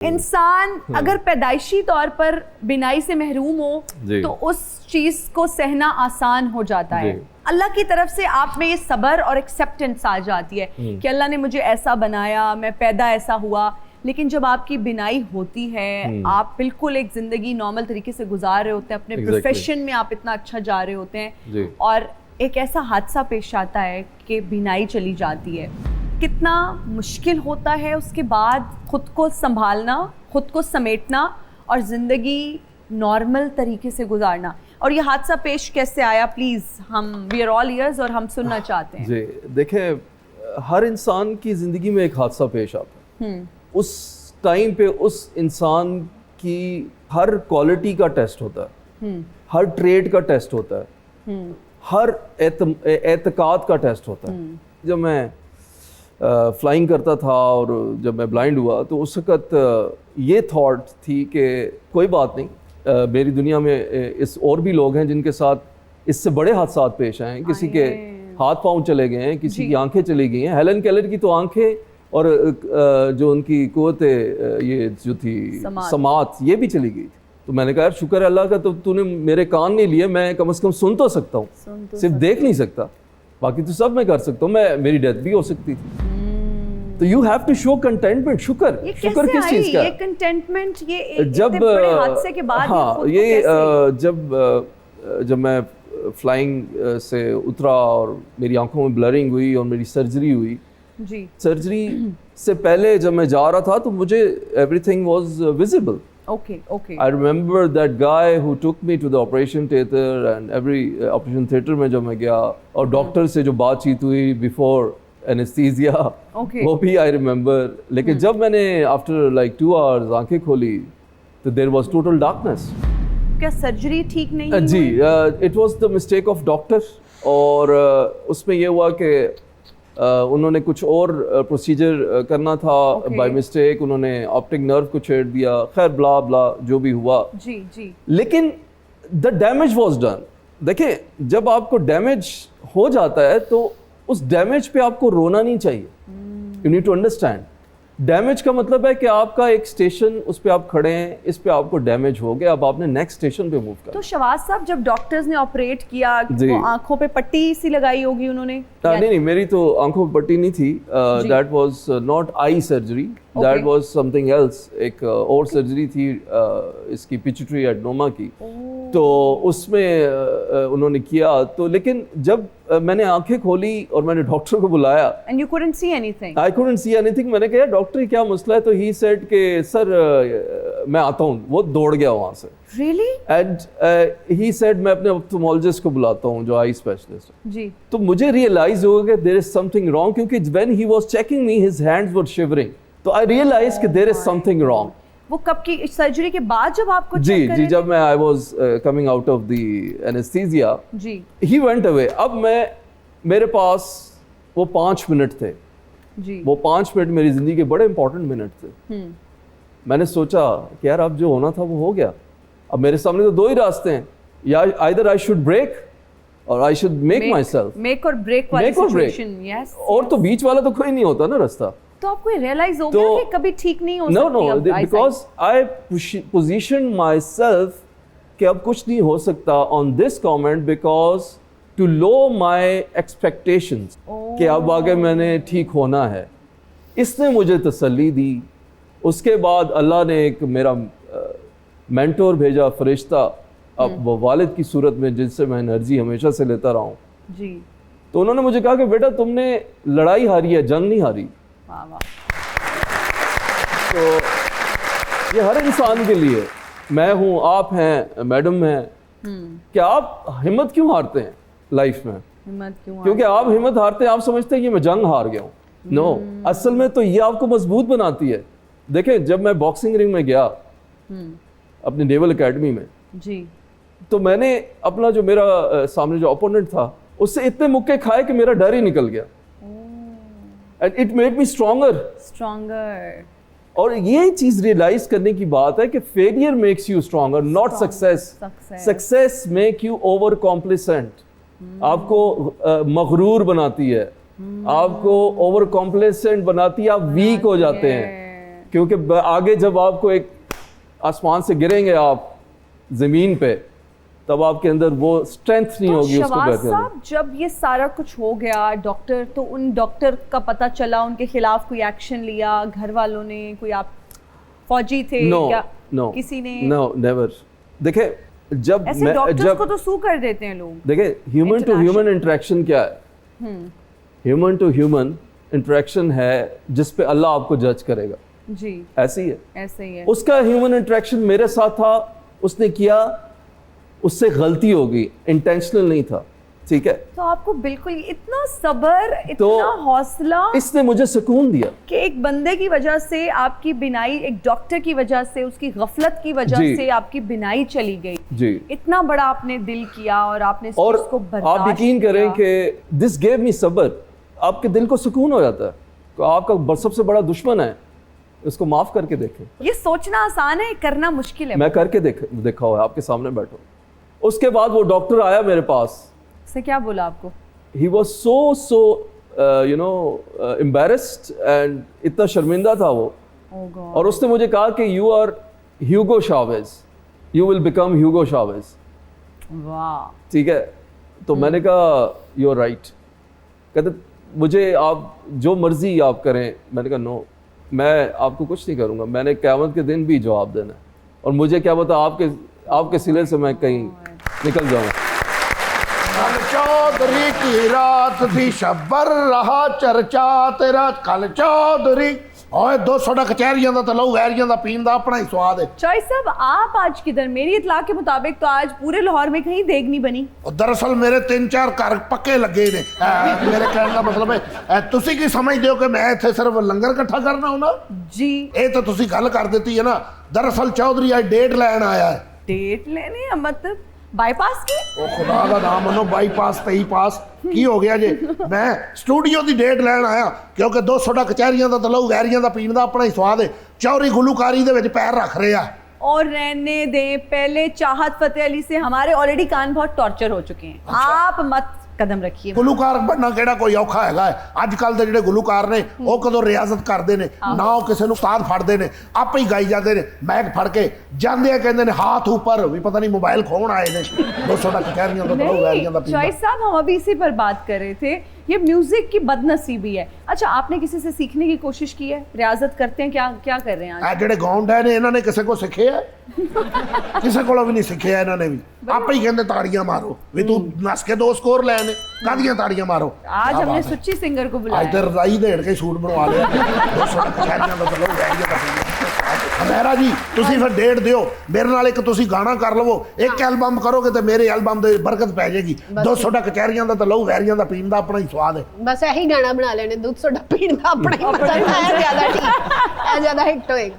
इंसान अगर पैदाइशी तौर पर बिनाई से महरूम हो तो उस चीज को सहना आसान हो जाता है। अल्लाह की तरफ से आप में ये सब्र और एक्सेप्टेंस आ जाती है कि अल्लाह ने मुझे ऐसा बनाया, मैं पैदा ऐसा हुआ। लेकिन जब आपकी बिनाई होती है, आप बिल्कुल एक जिंदगी नॉर्मल तरीके से गुजार रहे होते हैं, अपने प्रोफेशन में आप इतना अच्छा जा रहे होते हैं और एक ऐसा हादसा पेश आता है कि बिनाई चली जाती है, कितना मुश्किल होता है उसके बाद खुद को संभालना, खुद को समेटना और ज़िंदगी नॉर्मल तरीके से गुजारना। और ये हादसा पेश कैसे आया, प्लीज़, हम वी आर ऑल ईयर्स और हम सुनना चाहते हैं। जी देखें, हर इंसान की ज़िंदगी में एक हादसा पेश आता है। उस टाइम पे उस इंसान की हर क्वालिटी का टेस्ट होता है, हर ट्रेड का टेस्ट होता है, हर एतकाद का टेस्ट होता है। जब मैं फ्लाइंग करता था और जब मैं ब्लाइंड हुआ तो उस वक़्त ये थॉट थी कि कोई बात नहीं, मेरी दुनिया में इस और भी लोग हैं जिनके साथ इससे बड़े हादसा पेश आए हैं। किसी के हाथ पांव चले गए हैं, किसी की आंखें चली गई हैं। हेलन केलर की तो आंखें और जो उनकी कुव्वत ये जो थी समात, ये भी चली गई थी। तो मैंने कहा यार शुक्र है अल्लाह का, तो तूने मेरे कान नहीं लिए, मैं कम से कम सुन तो सकता हूँ, सिर्फ देख नहीं सकता, बाकी तो सब मैं कर सकता हूँ, मेरी डेथ भी हो सकती थी। तो you have to show contentment. शुक्र किस चीज़ का? ये कंटेंटमेंट ये जब बड़े हादसे के बाद, हाँ, ये जब मैं फ्लाइंग से उतरा और मेरी आंखों में ब्लरिंग हुई और मेरी सर्जरी हुई जी। सर्जरी से पहले जब मैं जा रहा था तो मुझे everything was visible. Okay. I remember that guy who took me to the operation theater and every operation theater में जब मैं गया और डॉक्टर से जो बातचीत हुई before anesthesia, वो भी I remember। लेकिन जब मैंने after like 2 hours आंखें खोली तो there was total darkness। क्या सर्जरी ठीक नहीं हुई? जी, it was the mistake of doctor। और उसमें ये हुआ कि उन्होंने कुछ और प्रोसीजर करना था, बाय मिस्टेक उन्होंने ऑप्टिक नर्व को छेड़ दिया, खैर ब्ला ब्ला जो भी हुआ जी। लेकिन द डैमेज वाज डन। देखें, जब आपको डैमेज हो जाता है तो उस डैमेज पे आपको रोना नहीं चाहिए। You need to understand, damage का मतलब है कि आपका एक स्टेशन, उस पे आप खड़े हैं, इस पे आपको डैमेज हो गया, अब आपने नेक्स्ट स्टेशन पे मूव करना। तो शवाज साहब, जब डॉक्टर्स ने ऑपरेट किया, वो आंखों पे पट्टी सी लगाई होगी उन्होंने? नहीं, मेरी तो आंखों पे पट्टी नहीं थी। That was not eye surgery, that was something else. एक और सर्जरी थी इसकी पिट्यूटरी एडेनोमा की, तो उसमें उन्होंने किया। तो लेकिन जब मैंने आंखें खोली और मैंने डॉक्टर को बुलाया, and you couldn't see anything? I couldn't see anything. मैंने कहा डॉक्टर क्या मसला है? तो ही सेड कि सर मैं आता हूँ। वो दौड़ गया वहाँ से। Really? एंड ही सेड मैं अपने ऑप्थेल्मोलॉजिस्ट को बुलाता हूँ जो आई स्पेशलिस्ट है। जी। तो मुझे रियलाइज हो गया देयर इज समथिंग रॉन्ग, क्योंकि when he was checking me his hands were shivering. तो आई रियलाइज कि देयर इज समथिंग रॉन्ग। वो कब की सर्जरी के बाद जब आपको जी, जब मैं I was coming out of the anesthesia, जी, ही वेंट अवे। अब मेरे पास वो 5 मिनट थे जी। वो 5 मिनट मेरी जिंदगी के बड़े इंपॉर्टेंट मिनट थे। मैंने सोचा कि यार अब जो होना था वो हो गया। अब मेरे सामने तो 2 ही रास्ते हैं, या आइदर आई शुड ब्रेक और I should make my self. Make और ब्रेक वाली सिचुएशन। यस। और तो बीच वाला तो कोई नहीं होता ना रास्ता। तो आपको रियलाइज हो गया कि कभी ठीक नहीं हो सकती? No, because I position myself कि अब कुछ नहीं हो सकता on this comment, because to low my expectations कि अब आगे मैंने ठीक होना है। इसने मुझे तसल्ली दी। उसके बाद अल्लाह ने एक मेरा मेंटोर भेजा, फरिश्ता, अब वो वालिद की सूरत में, जिनसे मैं एनर्जी हमेशा से लेता रहा हूँ जी। तो उन्होंने मुझे कहा कि बेटा तुमने लड़ाई हारी है, जंग नहीं हारी। तो ये हर इंसान के लिए, मैं हूँ, आप हैं, मैडम हैं, कि आप हिम्मत क्यों हारते हैं लाइफ में? हिम्मत क्यों? क्योंकि आप हिम्मत हारते हैं, आप समझते हैं कि मैं जंग हार गया हूँ। नो, असल में तो ये आपको मजबूत बनाती है। देखें, जब मैं बॉक्सिंग रिंग में गया अपनी नेवल एकेडमी में जी, तो मैंने अपना जो मेरा सामने जो ओपोनेंट था उससे इतने मुक्के खाए कि मेरा डर ही निकल गया। And it made me stronger. और ये चीज रियलाइज करने की बात है कि failure makes you stronger, not success. Success make you over कॉम्प्लिसेंट, आपको मगरूर बनाती है, आपको ओवर कॉम्प्लिसेंट बनाती है, आप वीक हो जाते हैं। क्योंकि आगे जब आपको एक आसमान से गिरेंगे आप ज़मीन पे, तब आपके अंदर वो स्ट्रेंथ नहीं होगी उसको शहबाज बैठने की। साहब, जब ये सारा कुछ हो गया डॉक्टर, तो उन डॉक्टर का पता चला, उनके खिलाफ कोई एक्शन लिया घर वालों ने? कोई आप फौजी थे क्या? नो किसी ने? No, never. देखे जब ऐसे डॉक्टर्स को तो सू कर देते हैं लोग। देखे ह्यूमन टू ह्यूमन इंटरेक्शन क्या है? ह्यूमन टू ह्यूमन इंटरेक्शन है जिस पे अल्लाह आपको जज करेगा जी, ऐसी है, ऐसे ही है। उसका ह्यूमन इंटरेक्शन मेरे साथ था, उसने किया, उससे गलती हो गई, इंटेंशनल नहीं था, ठीक है? तो आपको बिल्कुल इतना सब्र, इतना हौसला, इसने मुझे सुकून दिया कि एक बंदे की वजह से आपकी बिनाई, एक डॉक्टर की वजह से, उसकी गफलत की वजह से आपकी बिनाई चली गई जी। इतना बड़ा आपने दिल किया और आपने इस चीज को बर्दाश्त आप यकीन करें कि दिस गेव मी सब्र। आपके दिल को सुकून हो जाता है तो आपका सबसे बड़ा दुश्मन है, उसको माफ करके देखें। ये सोचना आसान है, करना मुश्किल है। मैं करके देखा हुआ है, आपके सामने बैठो। उसके बाद वो डॉक्टर आया मेरे पास, से क्या बोला आपको? He was so embarrassed and इतना शर्मिंदा था वो। और उसने मुझे कहा कि you are Hugo Chavez, you will become Hugo Chavez। वाह, ठीक है। तो मैंने कहा you are right। कहते मुझे आप जो मर्जी आप करें। मैंने कहा नो, मैं आपको कुछ नहीं करूँगा, मैंने क़यामत के दिन भी जवाब देना है, और मुझे क्या पता आपके सिले से मैं कहीं निकल जाऊँ। कल चौधरी की रात थी, शब्बर रहा चर्चा तेरा। कल चौधरी ओए 200 दा कचहरियां दा ते लहू वैरियां दा पीन दा अपना ही स्वाद है। चॉइस साहब, आप आज किधर? मेरी इतला के मुताबिक तो आज पूरे लाहौर में कहीं देग नहीं बनी। दरअसल मेरे 3-4 घर पक्के लगे ने। मेरे कहने का मतलब है तुसी की समझदे हो कि मैं इत्थे सिर्फ लंगर इकट्ठा करना होना जी? ये तो तुसी गल कर देती है ना। दरअसल चौधरी आज डेट लैन आया है। डेट लेने? मतलब बाईपास की? ओ खुदा दा नाम मनो, बाईपास ते ही पास की हो गया जे। मैं स्टूडियो दी डेट लैन आया क्योंकि 200 दा कचहरियां दा ते लहू वैरियां दा पीन दा अपना ही स्वाद है। चौधरी गुलूकारी दे विच पैर रख रहे आ। और रहने दें, पहले चाहत फतेह अली से हमारे ऑलरेडी कान बहुत टॉर्चर हो चुके हैं। आप मत कदम रखिए। गुलूकार बनना केड़ा कोई औखा हैगा है? अजकल दे जिहड़े गुलूकार ने वो कदों रियाजत करदे ने ना, वो किसी नूं उस्ताद फड़दे ने, आपे ही गाई जाते ने मैक फड़ के जांदे कहंदे ने हाथ ऊपर, भी पता नहीं मोबाइल खोण आए ने। 200 दा कचहरियां दा तो वैरियां दा। चॉइस साहब, हम अभी इसी पर बात कर रहे थे, ये म्यूजिक की बदनसीबी है। अच्छा, आपने किसी से सीखने की कोशिश की है? रियाजत करते हैं? क्या कर रहे हैं? जेडे गाउंड है ने इन्हों ने किसी को सीखे है? किसी को भी नहीं सीखे है। इन्होंने भी आप ही कहते ताड़ियां मारो, भी तू नस के 2 स्कोर लैने, कादियां ताड़ियां मारो। आज हमने सुच्ची सिंगर को बुलाया। आज तो रजाई देड़ के सूट बनवा लिया। 200 कचहरियां दा चलो वैरियां दा। मेरा जी तुसी फिर डेट दियो मेरे नाल, एक तुसी गाना कर लवो, एक एल्बम करोगे तो मेरे एल्बम दे बरकत पै जाएगी। 200 दा कचहरियां दा ते लहू वैरियां दा पीन दा अपना ही स्वाद है। बस यही गाना बना लेने, 200 दा पीन दा अपना ही मजा है। ज्यादा ठीक है, ज्यादा हिट होएगा।